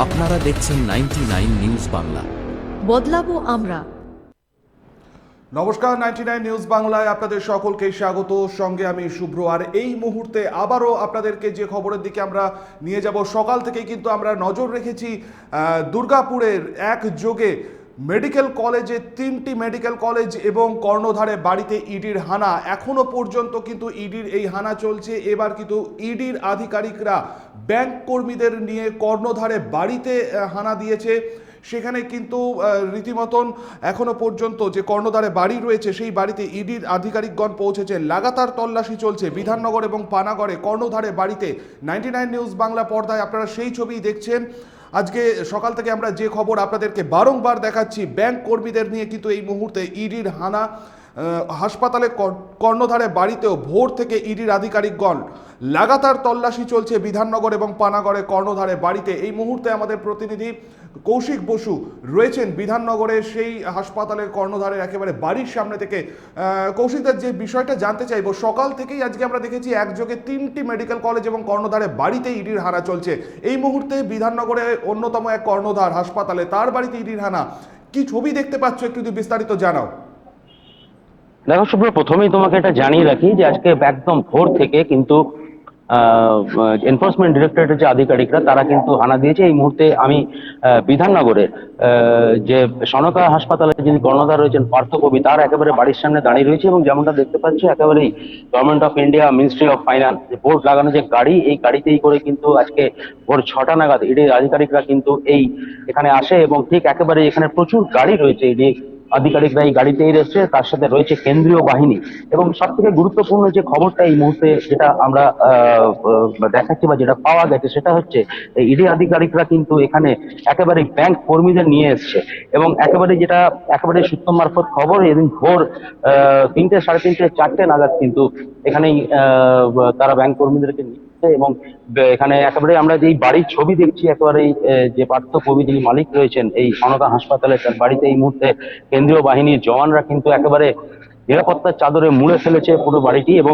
আপনারা দেখছেন 99 নিউজ বাংলা। বদলাবো আমরা। নমস্কার, 99 নিউজ বাংলায় আপনাদের সকলকে স্বাগত। সঙ্গে আমি শুভ্র। আর এই মুহূর্তে আবারও আপনাদেরকে যে খবরের দিকে আমরা নিয়ে যাব, সকাল থেকে কিন্তু আমরা নজর রেখেছি দুর্গাপুরের একযোগে মেডিকেল কলেজে, 3টি মেডিকেল কলেজ এবং কর্ণধারে বাড়িতে ইডির হানা। এখনো পর্যন্ত কিন্তু ইডির এই হানা চলছে। এবার কিন্তু ইডির আধিকারিকরা ব্যাংক কর্মীদের নিয়ে কর্ণধারে বাড়িতে হানা দিয়েছে। সেখানে কিন্তু রীতিমতন এখনো পর্যন্ত যে কর্ণধারে বাড়ি রয়েছে সেই বাড়িতে ইডির আধিকারিকগণ পৌঁছেছে। লাগাতার তল্লাশি চলছে বিধাননগর এবং পানাগড়ে কর্ণধারে বাড়িতে। 99 নিউজ বাংলা পর্দায় আপনারা সেই ছবি দেখছেন। আজকে সকাল থেকে আমরা যে খবর আপনাদেরকে বারংবার দেখাচ্ছি, ব্যাংক কর্মীদের নিয়ে কিন্তু এই মুহূর্তে ইডির হানা। হাসপাতালে কর্ণধারে বাড়িতেও ভোর থেকে ইডির আধিকারিকগণ লাগাতার তল্লাশি চলছে বিধাননগর এবং পানাগড়ে কর্ণধারে বাড়িতে। এই মুহূর্তে আমাদের প্রতিনিধি কৌশিক বসু রয়েছেন বিধাননগরের সেই হাসপাতালের কর্ণধারের একেবারে বাড়ির সামনে থেকে। কৌশিকদার, যে বিষয়টা জানতে চাইবো, সকাল থেকেই আজকে আমরা দেখেছি একযোগে 3টি মেডিকেল কলেজ এবং কর্ণধারে বাড়িতে ইডির হানা চলছে। এই মুহূর্তে বিধাননগরে অন্যতম এক কর্ণধার হাসপাতালে, তার বাড়িতে ইডির হানা। কি ছবি দেখতে পাচ্ছ, একটু যদি বিস্তারিত জানাও। দেখো শুভ্র, প্রথমেই তোমাকে এটা জানিয়ে রাখি যে আজকে একদম ভোর থেকে কিন্তু এনফোর্সমেন্ট ডিরেক্টরেটের যে আধিকারিকরা তারা কিন্তু হানা দিয়েছে। এই মুহূর্তে আমি বিধাননগরে যে সনকা হাসপাতালে যিনি কর্ণধার রয়েছেন পার্থ কবি, তার একেবারে বাড়ির সামনে দাঁড়িয়ে রয়েছে এবং যেমনটা দেখতে পাচ্ছি একেবারেই government of India ministry of finance যে বোর্ড লাগানো যে গাড়ি, এই গাড়িতেই করে কিন্তু আজকে ভোর 6টা নাগাদ ইডির আধিকারিকরা কিন্তু এখানে আসে এবং ঠিক একেবারে এখানে প্রচুর গাড়ি রয়েছে। ইডি আধিকারিকরা এই গাড়িতেই রয়েছে, তার সাথে রয়েছে কেন্দ্রীয় বাহিনী। এবং সব থেকে গুরুত্বপূর্ণ যে খবরটা এই মুহূর্তে যেটা আমরা দেখাচ্ছি বা যেটা পাওয়া গেছে সেটা হচ্ছে ইডি আধিকারিকরা কিন্তু এখানে একেবারে ব্যাংক কর্মীদের নিয়ে এসছে এবং একেবারে সূত্র মারফত খবর, এদিন ভোর 3টে, 3:30, 4টে নাগাদ কিন্তু এখানেই তারা ব্যাংক কর্মীদেরকে নিচ্ছে। এবং এখানে একেবারে আমরা যে বাড়ির ছবি দেখছি, একেবারে যে পার্থ কবি যিনি মালিক রয়েছেন এই সনকা হাসপাতালে, তার বাড়িতে এই মুহূর্তে কেন্দ্রীয় বাহিনীর জওয়ানরা কিন্তু একেবারে নিরাপত্তার চাদরে মুড়ে ফেলেছে পুরো বাড়িটি এবং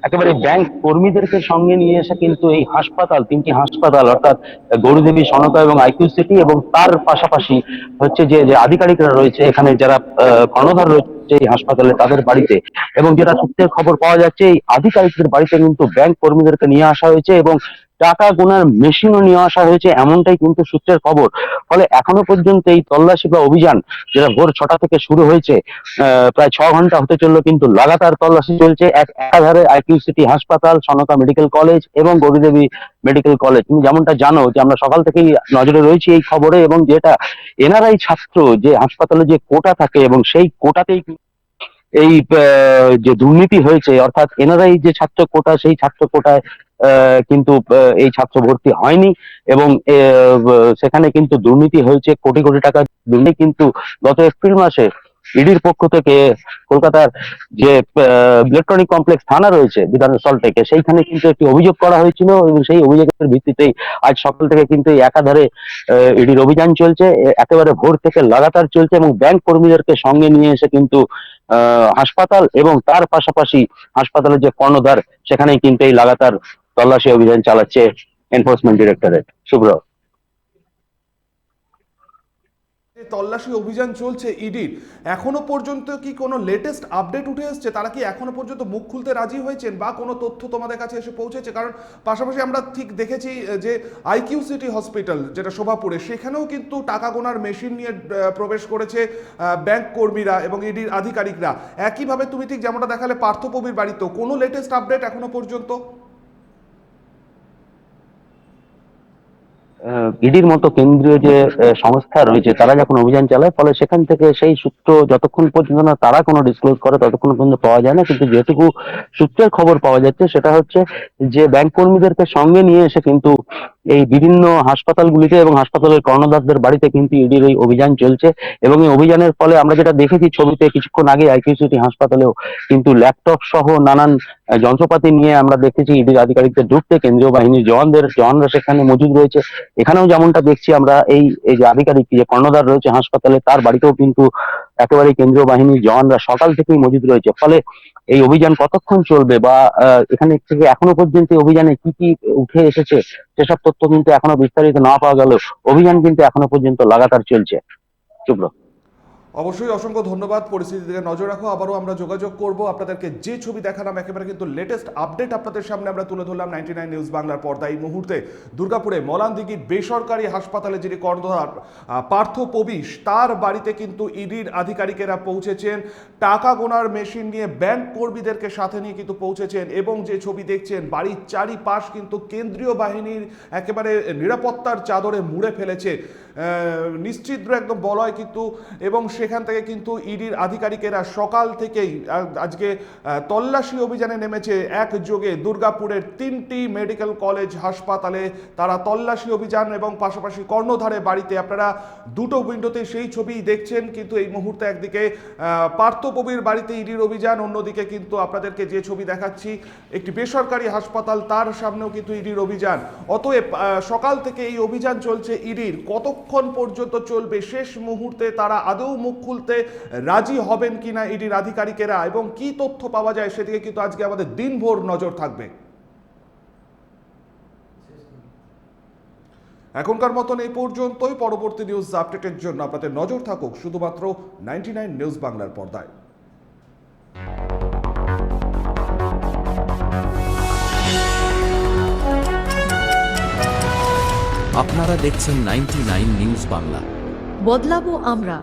একেবারে ব্যাংক কর্মীদেরকে সঙ্গে নিয়ে এসে কিন্তু এই হাসপাতাল, 3টি হাসপাতাল অর্থাৎ গৌরীদেবী, সনকা এবং আইকিউ সিটি এবং তার পাশাপাশি হচ্ছে যে আধিকারিকরা রয়েছে এখানে, যারা কর্ণধার রয়েছে এই হাসপাতালে, তাদের বাড়িতে। এবং যেটা সূত্রের খবর পাওয়া যাচ্ছে, এই আধিকারিকদের বাড়িতে কিন্তু ব্যাংক কর্মীদেরকে নিয়ে আসা হয়েছে এবং টাকা গোনার মেশিনও নিয়ে আসা হয়েছে, এমনটাই কিন্তু সূত্রের খবর। ফলে এখনো পর্যন্ত এই তল্লাশি বা অভিযান যেটা ভোর 6টা থেকে শুরু হয়েছে, প্রায় 6 ঘন্টা হতে চললো, কিন্তু লাগাতার তল্লাশি চলছে একাধারে আইকিউ সিটি হাসপাতাল, সনকা মেডিকেল কলেজ এবং গৌরীদেবী মেডিকেল কলেজ। তুমি যেমনটা জানো যে আমরা সকাল থেকেই নজরে রয়েছি এই খবরে, এবং যেটা এনআরআই ছাত্র যে হাসপাতালে যে কোটা থাকে এবং সেই কোটাতেই এই যে দুর্নীতি হয়েছে, অর্থাৎ এনআরআই যে ছাত্র কোটা, সেই ছাত্র কোটায় কিন্তু এই ছাত্র ভর্তি হয়নি এবং সেখানে কিন্তু দুর্নীতি হয়েছে, কোটি কোটি টাকা দুর্নীতি। কিন্তু গত এপ্রিল মাসে ইডির পক্ষ থেকে কলকাতার যে ইলেকট্রনিক কমপ্লেক্স থানা রয়েছে সল্টলেকে, সেইখানে কিন্তু একটি অভিযোগ করা হয়েছিল এবং সেই অভিযোগের ভিত্তিতেই আজ সকাল থেকে কিন্তু একাধারে ইডির অভিযান চলছে, একেবারে ভোর থেকে লাগাতার চলছে এবং ব্যাংক কর্মীদেরকে সঙ্গে নিয়ে এসে কিন্তু হাসপাতাল এবং তার পাশাপাশি হাসপাতালের যে কর্ণধার, সেখানেই কিন্তু এই লাগাতার তল্লাশি অভিযান চালাচ্ছে এনফোর্সমেন্ট ডিরেক্টরেট। শুভ্র, তল্লাশি অভিযান চলছে ইডির, এখনো পর্যন্ত কি কোনো লেটেস্ট আপডেট উঠে এসছে? তারা কি এখনো পর্যন্ত মুখ খুলতে রাজি হয়েছেন বা কোনো তথ্য তোমাদের কাছে এসে পৌঁছেছে? কারণ পাশাপাশি আমরা ঠিক দেখেছি যে আইকিউ সিটি হসপিটাল যেটা শোভাপুরে, সেখানেও কিন্তু টাকা গোনার মেশিন নিয়ে প্রবেশ করেছে ব্যাংক কর্মীরা এবং ইডির আধিকারিকরা। একইভাবে তুমি ঠিক যেমনটা দেখালে পার্থকবির বাড়িতেও, কোনো লেটেস্ট আপডেট এখনো পর্যন্ত? ইডির মতো কেন্দ্রীয় যে সংস্থা রয়েছে তারা যখন অভিযান চালায়, ফলে সেখান থেকে সেই সূত্র যতক্ষণ পর্যন্ত না তারা কোনো ডিসক্লোজ করে ততক্ষণ পর্যন্ত পাওয়া যায় না। কিন্তু যেটুকু সূত্রের খবর পাওয়া যাচ্ছে সেটা হচ্ছে যে ব্যাংক কর্মীদেরকে সঙ্গে নিয়ে এসে কিন্তু এই বিভিন্ন হাসপাতালগুলিতে এবং হাসপাতালের কর্ণধারদের বাড়িতে কিন্তু ইডির এই অভিযান চলছে। এবং এই অভিযানের ফলে আমরা যেটা দেখেছি ছবিতে কিছুক্ষণ আগে, আইকিউ সিটি হাসপাতালেও কিন্তু ল্যাপটপ সহ নানান যন্ত্রপাতি নিয়ে আমরা দেখেছি ইডির আধিকারিকদের ঢুকতে, কেন্দ্রীয় বাহিনীর জওয়ানরা সেখানে মজুদ রয়েছে। এখানেও যেমনটা দেখছি আমরা, এই এই যে আধিকারিক যে কর্ণধার রয়েছে হাসপাতালে, তার বাড়িতেও কিন্তু একেবারে কেন্দ্রীয় বাহিনীর জওয়ানরা সকাল থেকেই মজুদ রয়েছে। ফলে এই অভিযান কতক্ষণ চলবে বা এখানে থেকে এখনো পর্যন্ত এই অভিযানে কি কি উঠে এসেছে সেসব তথ্য কিন্তু এখনো বিস্তারিত না পাওয়া গেল, অভিযান কিন্তু এখনো পর্যন্ত লাগাতার চলছে। শুভ্র। অবশ্যই অসংখ্য ধন্যবাদ। পরিস্থিতির দিকে নজর রাখো, আবারও আমরা যোগাযোগ করব। আপনাদেরকে যে ছবি দেখালাম একেবারে কিন্তু লেটেস্ট আপডেট আপনাদের সামনে আমরা তুলে ধরলাম 99 নিউজ বাংলার পর্দায়। এই মুহূর্তে দুর্গাপুরে মলানদিঘির বেসরকারি হাসপাতালে যিনি কর্ণধার পার্থ পবিশ, তার বাড়িতে কিন্তু ইডির আধিকারিকেরা পৌঁছেছেন, টাকা গোনার মেশিন নিয়ে ব্যাংক কর্মীদেরকে সাথে নিয়ে কিন্তু পৌঁছেছেন। এবং যে ছবি দেখছেন, বাড়ির চারিপাশ কিন্তু কেন্দ্রীয় বাহিনীর একেবারে নিরাপত্তার চাদরে মুড়ে ফেলেছে, নিশ্চিদ্র একদম বলয় কিন্তু। এবং সেখান থেকে কিন্তু ইডির আধিকারিকেরা সকাল থেকেই আজকে তল্লাশি অভিযানে নেমেছে একযোগে দুর্গাপুরের 3টি মেডিকেল কলেজ হাসপাতালে। তারা তল্লাশি অভিযান এবং পাশাপাশি কর্ণধারে বাড়িতে আপনারা দুটো উইন্ডোতে সেই ছবি দেখছেন। কিন্তু এই মুহূর্তে একদিকে পার্থপবির বাড়িতে ইডির অভিযান, অন্যদিকে কিন্তু আপনাদেরকে যে ছবি দেখাচ্ছি একটি বেসরকারি হাসপাতাল, তার সামনেও কিন্তু ইডির অভিযান। অতএব সকাল থেকে এই অভিযান চলছে ইডির। কতক্ষণ পর্যন্ত চলবে, শেষ মুহূর্তে তারা আদৌ মুখ খুলতে রাজি হবেন কিনা ইডির আধিকারিকেরা, এবং কি তথ্য পাওয়া যায় সেদিকে কিন্তু আজকে আমাদের দিনভর নজর থাকবে। এখনকার মতন এই পর্যন্তই। পরবর্তী নিউজ আপডেটের জন্য আপনাদের নজর থাকুক শুধুমাত্র 99 নিউজ বাংলার পর্দায়। আপনারা দেখছেন 99 নিউজ বাংলা। বদলাবো আমরা।